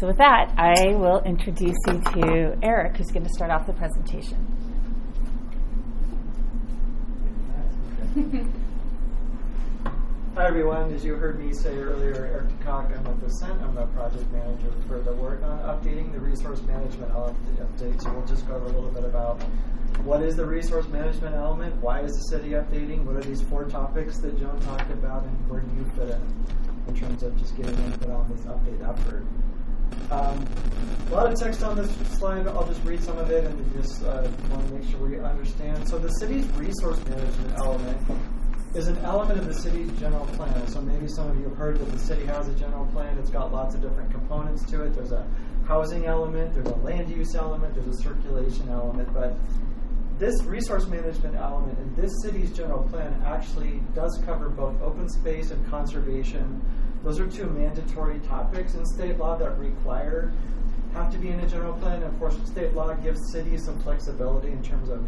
So with that, I will introduce you to Eric, who's going to start off the presentation. Hi everyone, as you heard me say earlier, Eric DeCock, I'm with Ascent. I'm the project manager for the work on updating the resource management update. So we'll just cover a little bit about what is the resource management element, why is the city updating, what are these 4 topics that Joan talked about, and where do you fit in terms of just getting input on this update effort. A lot of text on this slide. I'll just read some of it and just want to make sure we understand. So the city's resource management element is an element of the city's general plan. So maybe some of you have heard that the city has a general plan. It's got lots of different components to it. There's a housing element, there's a land use element, there's a circulation element. But this resource management element in this city's general plan actually does cover both open space and conservation. Those are 2 mandatory topics in state law that have to be in a general plan. And of course, state law gives cities some flexibility in terms of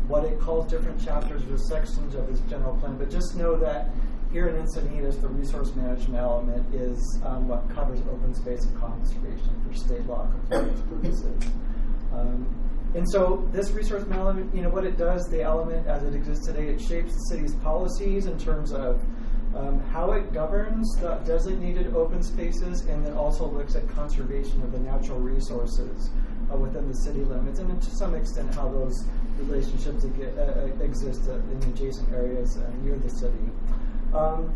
what it calls different chapters or sections of its general plan. But just know that here in Encinitas, the resource management element is what covers open space and conservation for state law compliance purposes. And so this resource management, what it does, the element as it exists today, it shapes the city's policies in terms of how it governs the designated open spaces, and then also looks at conservation of the natural resources within the city limits, and to some extent how those relationships exist in adjacent areas near the city.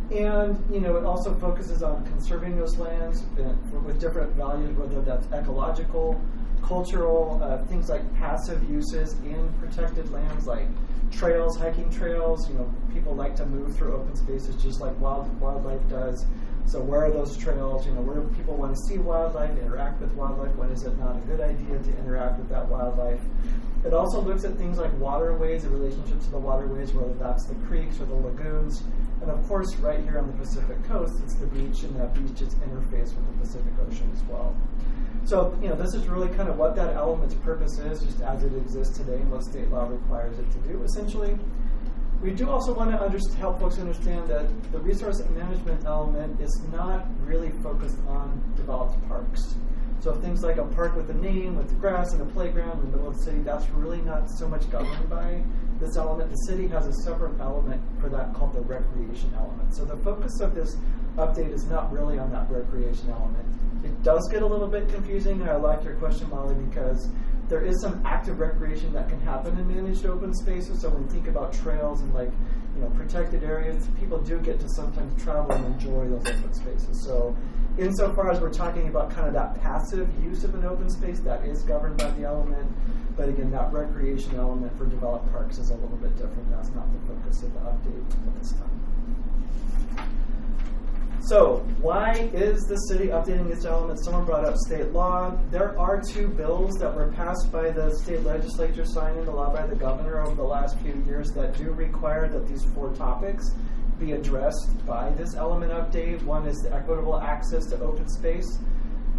It also focuses on conserving those lands with different values, whether that's ecological, cultural, things like passive uses in protected lands like trails, hiking trails. People like to move through open spaces just like wildlife does. So where are those trails? Where do people want to see wildlife, interact with wildlife? When is it not a good idea to interact with that wildlife? It also looks at things like waterways, the relationship to the waterways, whether that's the creeks or the lagoons. And of course, right here on the Pacific coast, it's the beach, and that beach is interfaced with the Pacific Ocean as well. So, this is really kind of what that element's purpose is, just as it exists today and what state law requires it to do, essentially. We do also want to help folks understand that the resource management element is not really focused on developed parks. So things like a park with a name, with the grass and a playground in the middle of the city, that's really not so much governed by this element. The city has a separate element for that called the recreation element. So the focus of this update is not really on that recreation element. It does get a little bit confusing, and I like your question, Molly, because there is some active recreation that can happen in managed open spaces. So when you think about trails and protected areas, people do get to sometimes travel and enjoy those open spaces. So insofar as we're talking about kind of that passive use of an open space, that is governed by the element. But again, that recreation element for developed parks is a little bit different. That's not the focus of the update at this time. So, why is the city updating its elements? Someone brought up state law. There are 2 bills that were passed by the state legislature, signed into law by the governor over the last few years, that do require that these 4 topics be addressed by this element update. One is the equitable access to open space,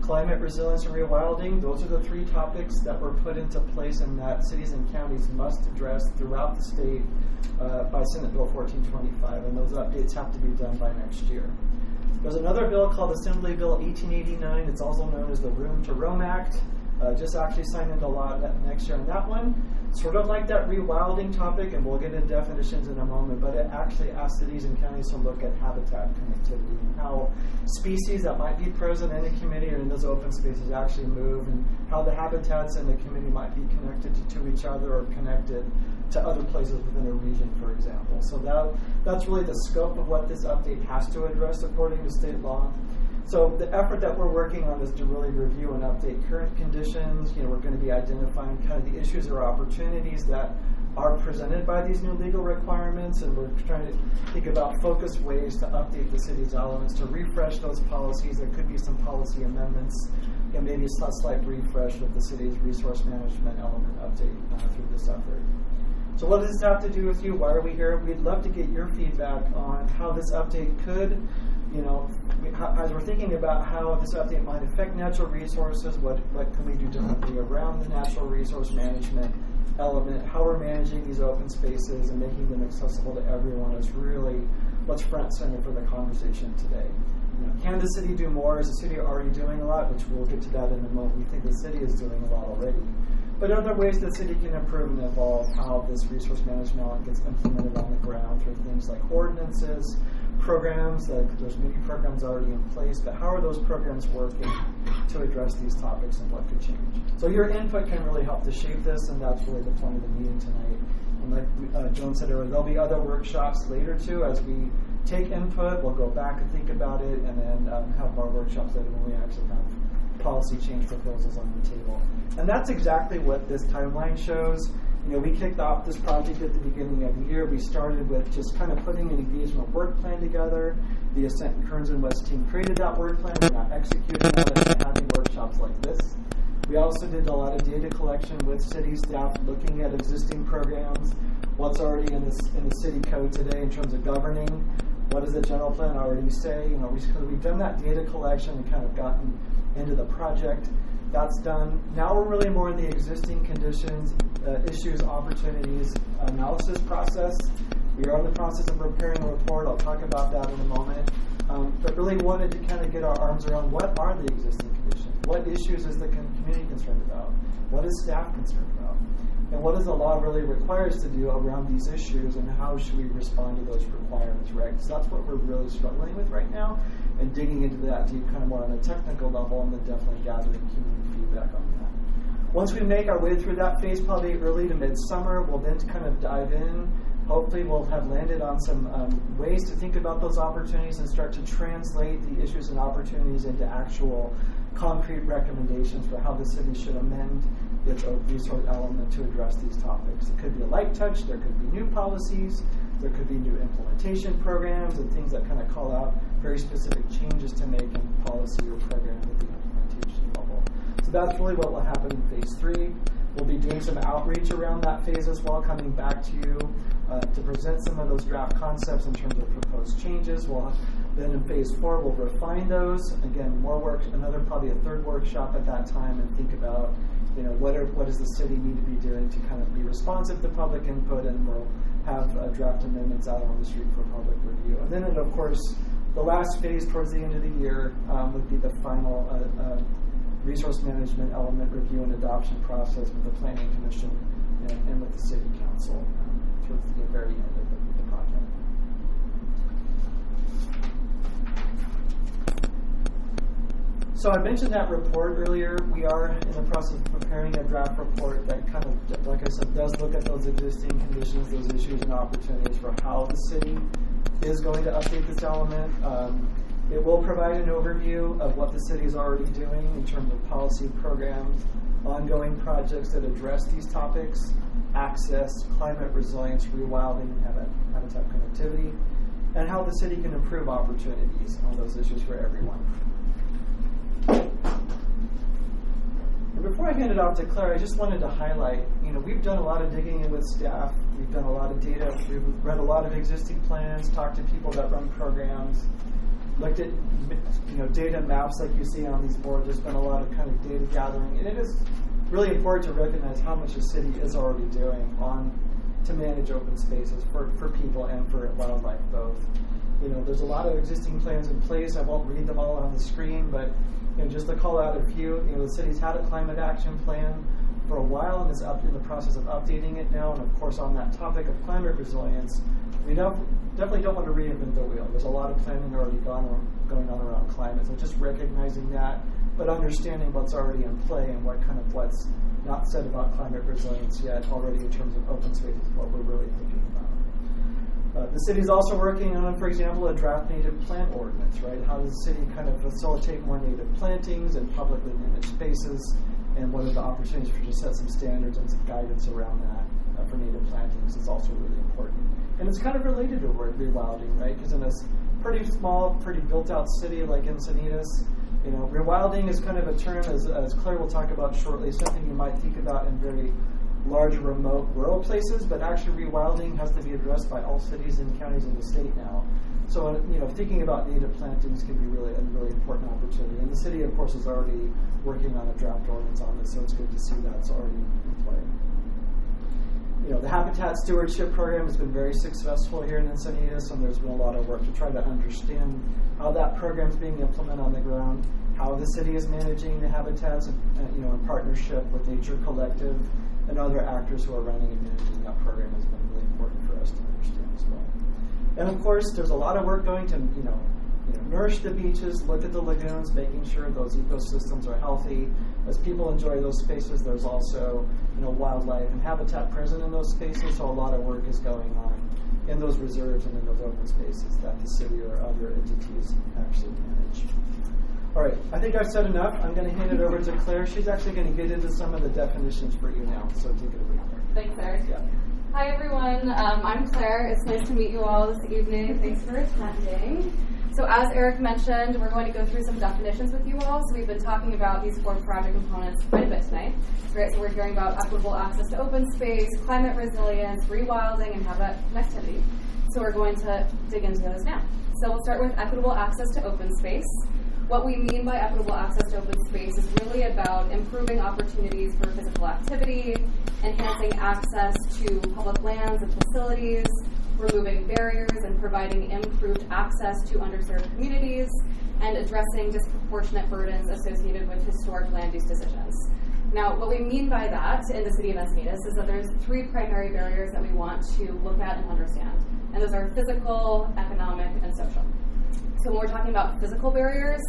climate resilience, and rewilding. Those are the 3 topics that were put into place and that cities and counties must address throughout the state by Senate Bill 1425, and those updates have to be done by next year. There's another bill called Assembly Bill 1889. It's also known as the Room to Rome Act. Just actually signed into law next year. And that one, sort of like that rewilding topic, and we'll get into definitions in a moment, but it actually asks cities and counties to look at habitat connectivity and how species that might be present in a community or in those open spaces actually move, and how the habitats in the community might be connected to each other or connected to other places within a region, for example. So that's really the scope of what this update has to address according to state law. So the effort that we're working on is to really review and update current conditions. We're going to be identifying kind of the issues or opportunities that are presented by these new legal requirements, and we're trying to think about focused ways to update the city's elements, to refresh those policies. There could be some policy amendments and maybe a slight refresh of the city's resource management element update through this effort. So what does this have to do with you? Why are we here? We'd love to get your feedback on how this update could, as we're thinking about how this update might affect natural resources, what can we do differently around the natural resource management element, how we're managing these open spaces and making them accessible to everyone is really what's front center for the conversation today. Can the city do more? Is the city already doing a lot? Which we'll get to that in a moment. We think the city is doing a lot already. But other ways the city can improve and evolve how this resource management gets implemented on the ground through things like ordinances, programs. There's many programs already in place, but how are those programs working to address these topics and what could change? So your input can really help to shape this, and that's really the point of the meeting tonight. And like Joan said earlier, there'll be other workshops later too. As we take input, we'll go back and think about it, and then have more workshops later when we actually have policy change proposals on the table. And that's exactly what this timeline shows. We kicked off this project at the beginning of the year. We started with just kind of putting an engagement work plan together. The Ascent and Kearns and West team created that work plan. We're not executing on it and having workshops like this. We also did a lot of data collection with city staff, looking at existing programs, what's already in the city code today in terms of governing. What does the general plan already say? We've done that data collection and kind of gotten into the project. That's done. Now we're really more in the existing conditions, issues, opportunities analysis process. We are in the process of preparing a report. I'll talk about that in a moment. But really wanted to kind of get our arms around what are the existing conditions? What issues is the community concerned about? What is staff concerned about? And what does the law really require us to do around these issues, and how should we respond to those requirements, right? So that's what we're really struggling with right now, and digging into that deep, kind of more on a technical level, and then definitely gathering community feedback on that. Once we make our way through that phase, probably early to midsummer, we'll then kind of dive in. Hopefully we'll have landed on some ways to think about those opportunities and start to translate the issues and opportunities into actual concrete recommendations for how the city should amend its resource element to address these topics. It could be a light touch, there could be new policies, there could be new implementation programs and things that kind of call out very specific changes to make in policy or program at the implementation level. So that's really what will happen in phase 3. We'll be doing some outreach around that phase as well, coming back to you to present some of those draft concepts in terms of proposed changes. Then in phase 4, we'll refine those. Again, more work, probably a third workshop at that time, and think about what does the city need to be doing to kind of be responsive to public input, and we'll have draft amendments out on the street for public review. And then, of course, the last phase towards the end of the year would be the final resource management element review and adoption process with the Planning Commission and with the City Council towards the very end of the project. So I mentioned that report earlier. We are in the process of preparing a draft report that kind of, like I said, does look at those existing conditions, those issues and opportunities for how the city is going to update this element. It will provide an overview of what the city is already doing in terms of policy programs, ongoing projects that address these topics, access, climate resilience, rewilding, and habitat connectivity, and how the city can improve opportunities on those issues for everyone. And before I hand it off to Claire, I just wanted to highlight, we've done a lot of digging in with staff, we've done a lot of data, we've read a lot of existing plans, talked to people that run programs, looked at data maps like you see on these boards. There's been a lot of kind of data gathering, and it is really important to recognize how much the city is already doing to manage open spaces for people and for wildlife both. There's a lot of existing plans in place. I won't read them all on the screen, but just to call out a few, the city's had a climate action plan for a while and is in the process of updating it now. And of course, on that topic of climate resilience, we definitely don't want to reinvent the wheel. There's a lot of planning already going on around climate. So just recognizing that, but understanding what's already in play and what's not said about climate resilience yet already in terms of open spaces, what we're really thinking about. The city's also working on, for example, a draft native plant ordinance, right? How does the city kind of facilitate more native plantings in publicly managed spaces, and what are the opportunities for to set some standards and some guidance around that for native plantings is also really important. And it's kind of related to rewilding, right? Because in this pretty small, pretty built-out city like Encinitas, rewilding is kind of a term, as Claire will talk about shortly, something you might think about in very large, remote, rural places, but actually rewilding has to be addressed by all cities and counties in the state now. So, thinking about native plantings can be a really important opportunity. And the city, of course, is already working on a draft ordinance on this, so it's good to see that's already in play. The Habitat Stewardship Program has been very successful here in Encinitas, and there's been a lot of work to try to understand how that program is being implemented on the ground, how the city is managing the habitats, in partnership with Nature Collective and other actors who are running and managing that program has been really important for us to understand as well. And of course, there's a lot of work going to, nourish the beaches, look at the lagoons, making sure those ecosystems are healthy. As people enjoy those spaces, there's also, wildlife and habitat present in those spaces, so a lot of work is going on in those reserves and in those open spaces that the city or other entities actually manage. All right, I think I've said enough. I'm going to hand it over to Claire. She's actually going to get into some of the definitions for you now, so take it away, Claire. Thanks, Eric. Yeah. Hi, everyone. I'm Claire. It's nice to meet you all this evening. Thanks for attending. So as Eric mentioned, we're going to go through some definitions with you all. So we've been talking about these 4 project components quite a bit tonight. Right, so we're hearing about equitable access to open space, climate resilience, rewilding, and habitat connectivity. So we're going to dig into those now. So we'll start with equitable access to open space. What we mean by equitable access to open space is really about improving opportunities for physical activity, enhancing access to public lands and facilities, removing barriers and providing improved access to underserved communities, and addressing disproportionate burdens associated with historic land use decisions. Now, what we mean by that in the city of Encinitas is that there's 3 primary barriers that we want to look at and understand, and those are physical, economic, and social. So when we're talking about physical barriers,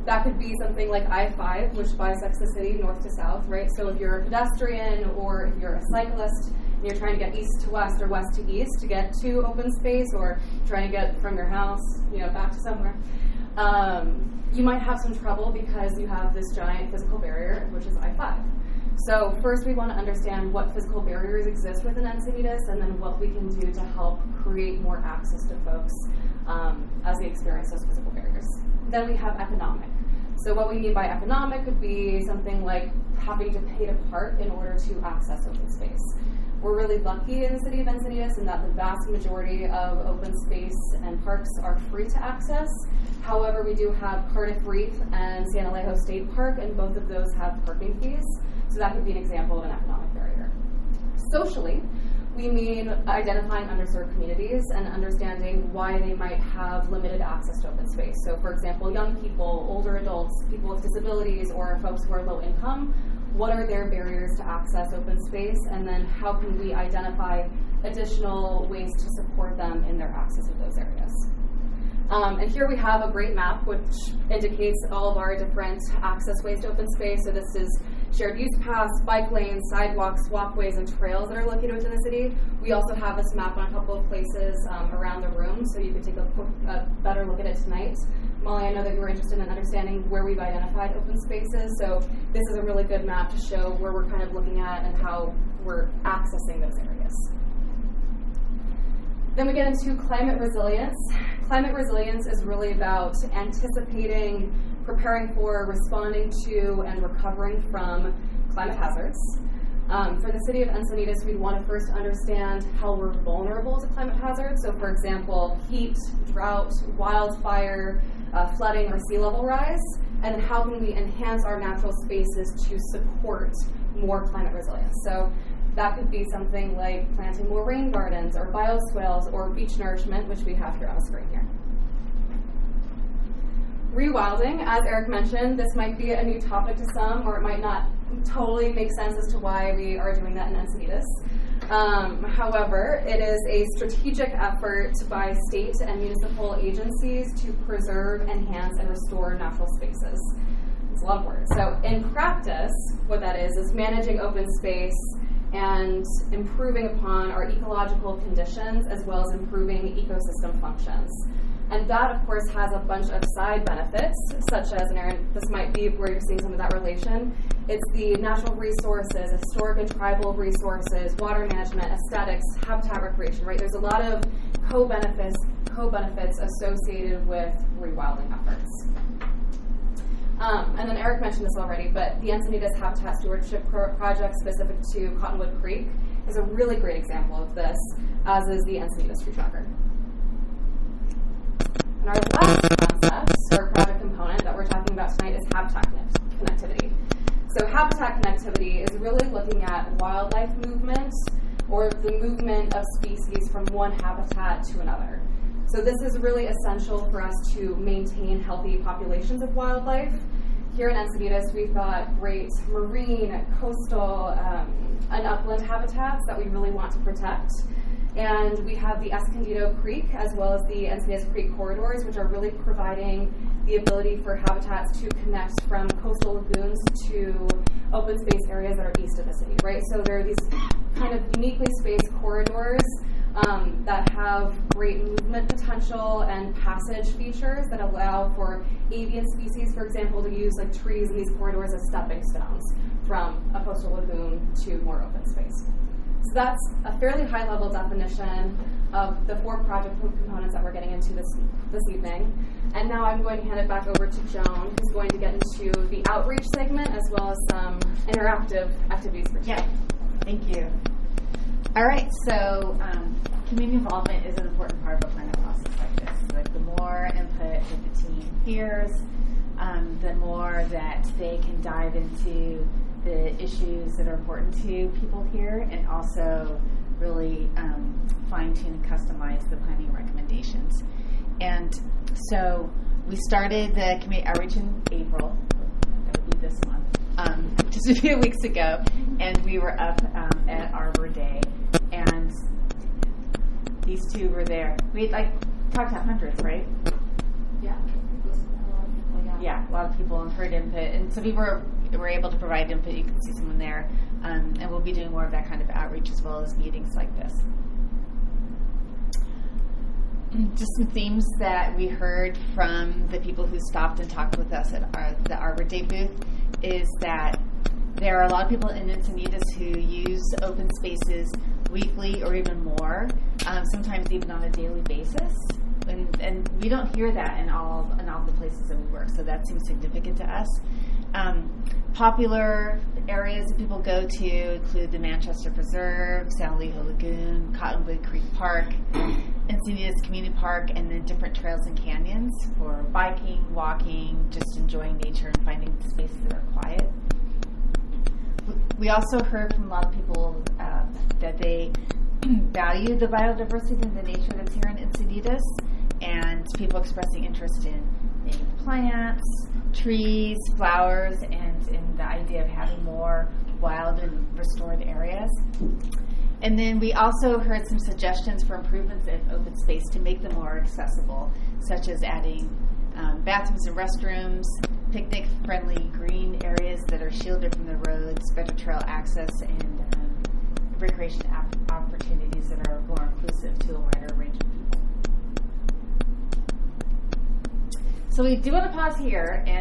that could be something like I-5, which bisects the city north to south, right? So if you're a pedestrian or if you're a cyclist and you're trying to get east to west or west to east to get to open space, or trying to get from your house, back to somewhere, you might have some trouble because you have this giant physical barrier, which is I-5. So first we want to understand what physical barriers exist within Encinitas, and then what we can do to help create more access to folks as they experience those physical barriers. Then we have economic. So what we mean by economic could be something like having to pay to park in order to access open space. We're really lucky in the city of Encinitas in that the vast majority of open space and parks are free to access. However, we do have Cardiff Reef and San Alejo State Park, and both of those have parking fees. So that could be an example of an economic barrier. Socially, we mean identifying underserved communities and understanding why they might have limited access to open space. So for example, young people, older adults, people with disabilities, or folks who are low income, what are their barriers to access open space, and then how can we identify additional ways to support them in their access of those areas. And here we have a great map which indicates all of our different access ways to open space. So this is shared use paths, bike lanes, sidewalks, walkways, and trails that are located within the city. We also have this map on a couple of places around the room, so you can take a better look at it tonight. Molly, I know that you were interested in understanding where we've identified open spaces, so this is a really good map to show where we're kind of looking at and how we're accessing those areas. Then we get into climate resilience. Climate resilience is really about anticipating, preparing for, responding to, and recovering from climate hazards. For the city of Encinitas, we'd want to first understand how we're vulnerable to climate hazards. So for example, heat, drought, wildfire, flooding, or sea level rise, and then how can we enhance our natural spaces to support more climate resilience. So that could be something like planting more rain gardens or bioswales or beach nourishment, which we have here on the screen here. Rewilding, as Eric mentioned, this might be a new topic to some, or it might not totally make sense as to why we are doing that in Encinitas. However, it is a strategic effort by state and municipal agencies to preserve, enhance, and restore natural spaces. It's a lot of words. So in practice, what that is managing open space and improving upon our ecological conditions, as well as improving ecosystem functions. And that, of course, has a bunch of side benefits, such as, and Aaron, this might be where you're seeing some of that relation. It's the natural resources, historic and tribal resources, water management, aesthetics, habitat recreation, right? There's a lot of co-benefits associated with rewilding efforts. And then Eric mentioned this already, but the Encinitas Habitat Stewardship Project specific to Cottonwood Creek is a really great example of this, as is the Encinitas Tree Tracker. And our last concept, or project component that we're talking about tonight, is habitat connectivity. So habitat connectivity is really looking at wildlife movement or the movement of species from one habitat to another. So this is really essential for us to maintain healthy populations of wildlife. Here in Encinitas, we've got great marine, coastal, and upland habitats that we really want to protect. And we have the Escondido Creek as well as the Encinitas Creek corridors, which are really providing the ability for habitats to connect from coastal lagoons to open space areas that are east of the city, right? So there are these kind of uniquely spaced corridors that have great movement potential and passage features that allow for avian species, for example, to use like trees in these corridors as stepping stones from a coastal lagoon to more open space. So that's a fairly high-level definition of the 4 project components that we're getting into this evening. And now I'm going to hand it back over to Joan, who's going to get into the outreach segment as well as some interactive activities for today. Yeah, thank you. All right, so community involvement is an important part of a planning process like this. Like the more input that the team hears, the more that they can dive into the issues that are important to people here, and also really fine-tune and customize the planning recommendations. And so we started the community outreach in April. That would be this month, just a few weeks ago, and we were up at Arbor Day, and these two were there. We talked to hundreds, right? Yeah. Yeah, a lot of people have heard input, and so we were able to provide input. You can see someone there, and we'll be doing more of that kind of outreach as well as meetings like this. Just some themes that we heard from the people who stopped and talked with us at the Arbor Day booth is that there are a lot of people in Encinitas who use open spaces weekly or even more, sometimes even on a daily basis. And we don't hear that in all the places that we work, so that seems significant to us. Popular areas that people go to include the Manchester Preserve, San Elijo Lagoon, Cottonwood Creek Park, Encinitas Community Park, and then different trails and canyons for biking, walking, just enjoying nature and finding spaces that are quiet. We also heard from a lot of people that they value the biodiversity and the nature that's here in Encinitas, and people expressing interest in native plants, trees, flowers, and in the idea of having more wild and restored areas. And then we also heard some suggestions for improvements in open space to make them more accessible, such as adding bathrooms and restrooms, picnic-friendly green areas that are shielded from the roads, better trail access, and recreation opportunities that are more inclusive to a wider range of people. So we do want to pause here and